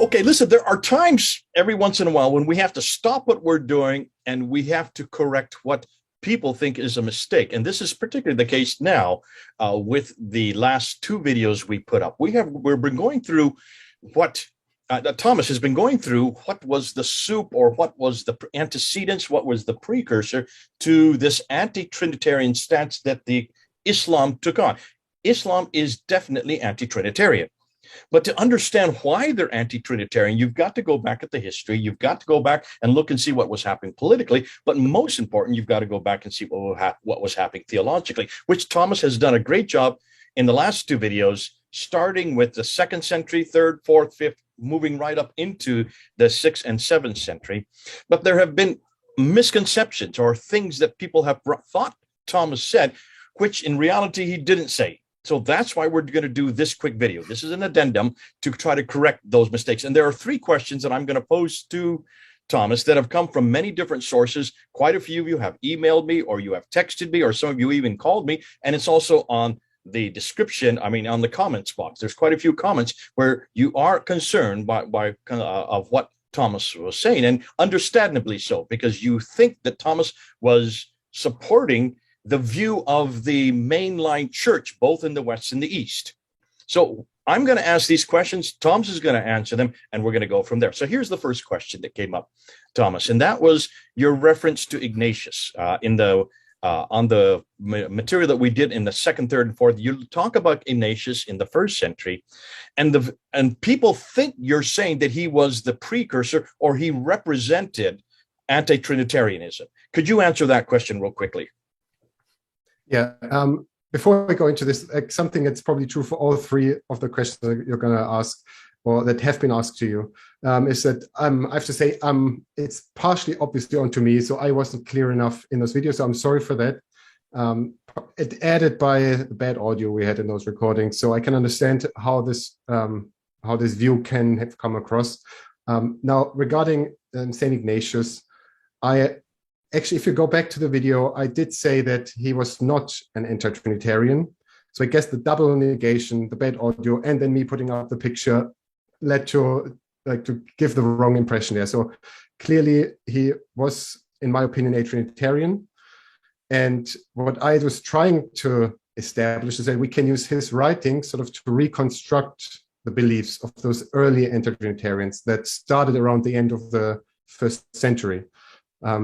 Okay, listen, there are times every once in a while when we have to stop what we're doing and we have to correct what people think is a mistake. And this is particularly the case now with the last two videos we put up. We've been going through what Thomas has been going through, what was the soup or what was the antecedents, what was the precursor to this anti-Trinitarian stance that the Islam took on. Islam is definitely anti-Trinitarian. But to understand why they're anti-Trinitarian, you've got to go back at the history. You've got to go back and look and see what was happening politically. But most important, you've got to go back and see what was happening theologically, which Thomas has done a great job in the last two videos, starting with the 2nd century, 3rd, 4th, 5th, moving right up into the 6th and 7th century. But there have been misconceptions or things that people have thought Thomas said, which in reality he didn't say. So that's why we're going to do this quick video. This is an addendum to try to correct those mistakes. And there are 3 questions that I'm going to pose to Thomas that have come from many different sources. Quite a few of you have emailed me, or you have texted me, or some of you even called me. And it's also on the description, on the comments box. There's quite a few comments where you are concerned of what Thomas was saying, and understandably so, because you think that Thomas was supporting the view of the mainline church, both in the West and the East. So I'm going to ask these questions. Thomas is going to answer them, and we're going to go from there. So here's the first question that came up, Thomas, and that was your reference to Ignatius on the material that we did in the 2nd, 3rd, and 4th. You talk about Ignatius in the 1st century, and people think you're saying that he was the precursor or he represented anti-Trinitarianism. Could you answer that question real quickly? Yeah. Before I go into this, something that's probably true for all 3 of the questions that you're going to ask, or that have been asked to you, is that I have to say it's partially obviously onto me, so I wasn't clear enough in those videos. So I'm sorry for that. It added by the bad audio we had in those recordings, so I can understand how this view can have come across. Now, regarding Saint Ignatius, Actually, if you go back to the video, I did say that he was not an anti-Trinitarian. So I guess the double negation, the bad audio, and then me putting up the picture led to give the wrong impression there. So clearly he was, in my opinion, a Trinitarian. And what I was trying to establish is that we can use his writings sort of to reconstruct the beliefs of those early anti-Trinitarians that started around the end of the 1st century.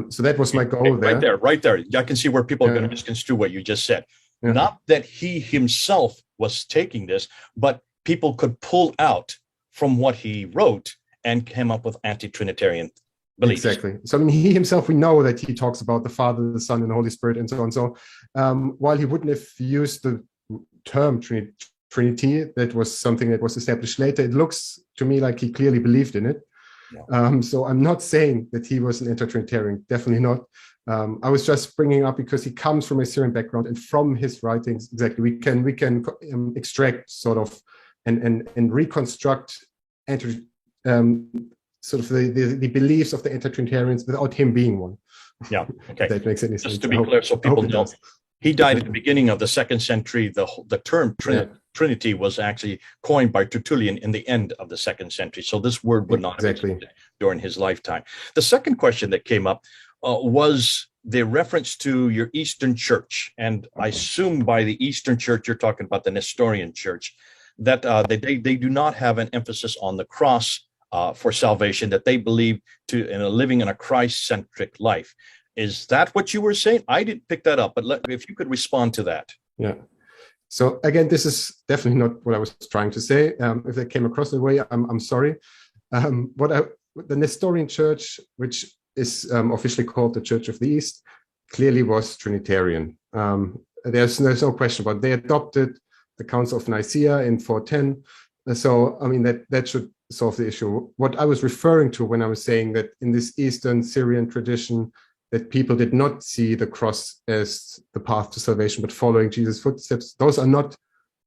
So that was my goal there. Right there. I can see where people are going to misconstrue what you just said. Yeah. Not that he himself was taking this, but people could pull out from what he wrote and came up with anti-Trinitarian beliefs. Exactly. So he himself, we know that he talks about the Father, the Son, and the Holy Spirit, and so on. So while he wouldn't have used the term Trinity, that was something that was established later, it looks to me like he clearly believed in it. Yeah. So I'm not saying that he was an anti-Trinitarian, definitely not. I was just bringing up because he comes from a Syrian background, and from his writings, exactly, we can extract sort of and reconstruct sort of the beliefs of the anti-Trinitarians without him being one. Yeah, okay. If that makes any sense. Just to be clear, so people know, he died at the beginning of the 2nd century. The term Trinity was actually coined by Tertullian in the end of the 2nd century. So this word would not have existed during his lifetime. The second question that came up was the reference to your Eastern Church. And I assume by the Eastern Church, you're talking about the Nestorian Church, that they do not have an emphasis on the cross for salvation, that they believe in living in a Christ-centric life. Is that what you were saying? I didn't pick that up, but if you could respond to that. Yeah. So again, this is definitely not what I was trying to say. If that came across the way, I'm sorry. The Nestorian Church, which is officially called the Church of the East, clearly was Trinitarian. There's no question about it. They adopted the Council of Nicaea in 410. So, I mean, that should solve the issue. What I was referring to when I was saying that in this Eastern Syrian tradition, that people did not see the cross as the path to salvation, but following Jesus' footsteps. Those are not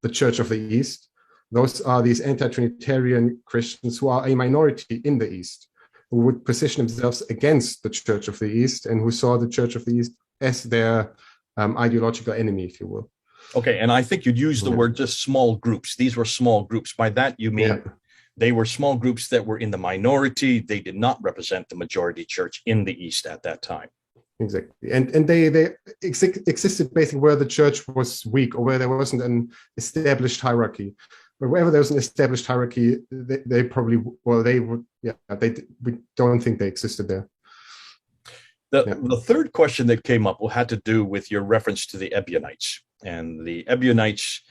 the Church of the East. Those are these anti-Trinitarian Christians who are a minority in the East, who would position themselves against the Church of the East and who saw the Church of the East as their ideological enemy, if you will. Okay, and I think you'd use the word just small groups. These were small groups. By that, you mean They were small groups that were in the minority. They did not represent the majority church in the East at that time. Exactly, and they existed basically where the church was weak or where there wasn't an established hierarchy. But wherever there was an established hierarchy, they probably, well, they would, yeah, we don't think they existed there. The third question that came up had to do with your reference to the Ebionites. And the Ebionites,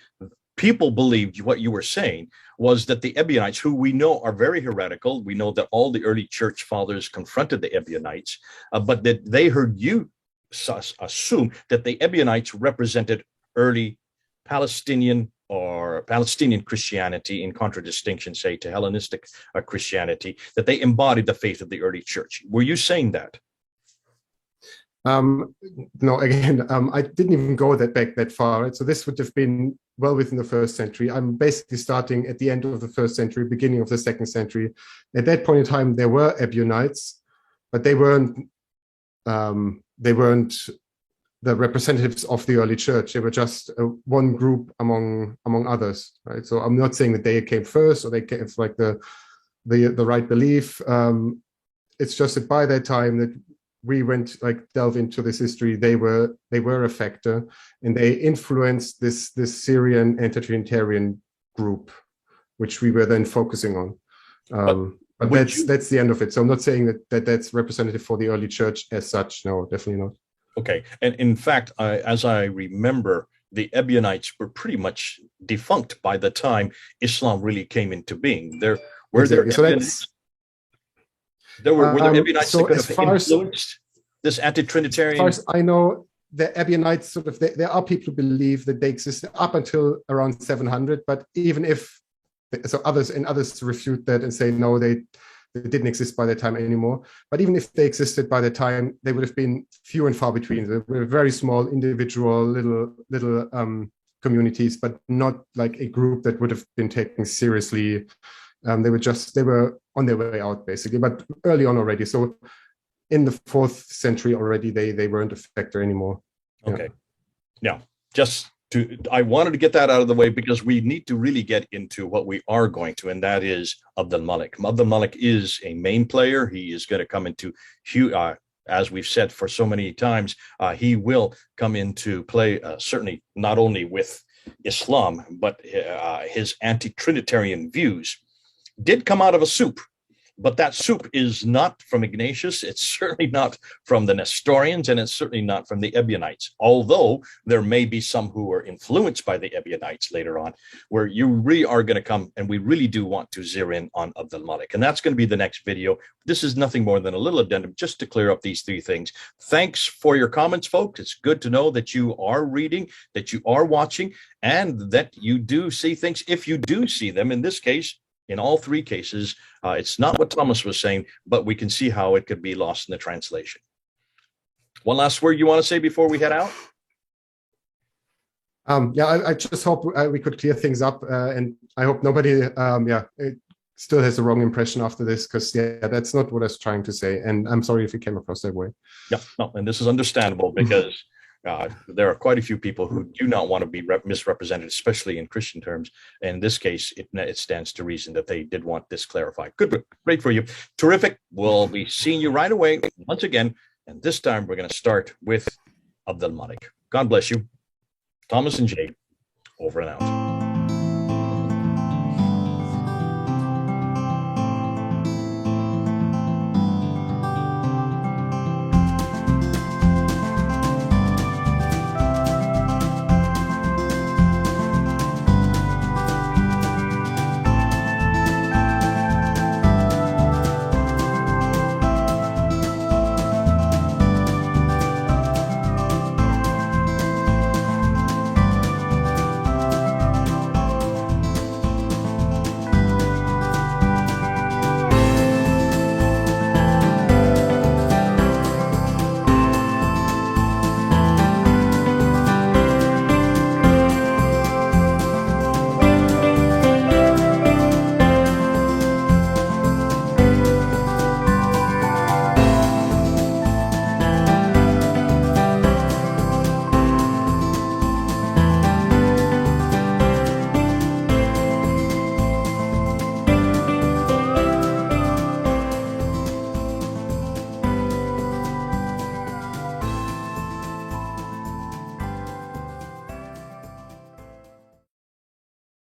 people believed what you were saying was that the Ebionites, who we know are very heretical, we know that all the early church fathers confronted the Ebionites, but that they heard you assume that the Ebionites represented early Palestinian or Palestinian Christianity, in contradistinction, say, to Hellenistic Christianity, that they embodied the faith of the early church. Were you saying that? No, again, I didn't even go back that far. Right? So this would have been well within the first century. I'm basically starting at the end of the first century, beginning of the second century. At that point in time, there were Ebionites, but they weren't the representatives of the early church. They were just one group among others. Right. So I'm not saying that they came first or they came like the right belief. It's just that by that time that we went delve into this history, they were a factor, and they influenced this Syrian Anti-Trinitarian group, which we were then focusing on. But that's the end of it. So I'm not saying that's representative for the early church as such. No, definitely not. Okay, and in fact, as I remember, the Ebionites were pretty much defunct by the time Islam really came into being. Were there Ebionites that could have influenced this anti-Trinitarian? As far as I know, the Ebionites there are people who believe that they existed up until around 700, but even if others refute that and say no, they didn't exist by that time anymore. But even if they existed by the time, they would have been few and far between. They were very small, individual, little communities, but not like a group that would have been taken seriously. They were on their way out basically, but early on already. So in the 4th century already, they weren't a factor anymore. Okay. Now, I wanted to get that out of the way because we need to really get into what we are going to, and that is Abdul Malik. Abdul Malik is a main player. He is going to come into, as we've said for so many times, he will come into play, certainly not only with Islam, but his anti-Trinitarian views did come out of a soup. But that soup is not from Ignatius. It's certainly not from the Nestorians, and it's certainly not from the Ebionites, although there may be some who are influenced by the Ebionites later on, where you really are going to come, and we really do want to zero in on Abdul Malik. And that's going to be the next video. This is nothing more than a little addendum just to clear up these 3 things. Thanks for your comments, folks. It's good to know that you are reading, that you are watching, and that you do see things, if you do see them. In this case, in all 3 cases, it's not what Thomas was saying, but we can see how it could be lost in the translation. One last word you want to say before we head out? I just hope we could clear things up, and I hope nobody still has the wrong impression after this, because that's not what I was trying to say, and I'm sorry if it came across that way. Yeah, no, and this is understandable because there are quite a few people who do not want to be misrepresented, especially in Christian terms. And in this case, it stands to reason that they did want this clarified. Good, great for you. Terrific. We'll be seeing you right away once again. And this time we're going to start with Abdul Malik. God bless you. Thomas and Jay, over and out.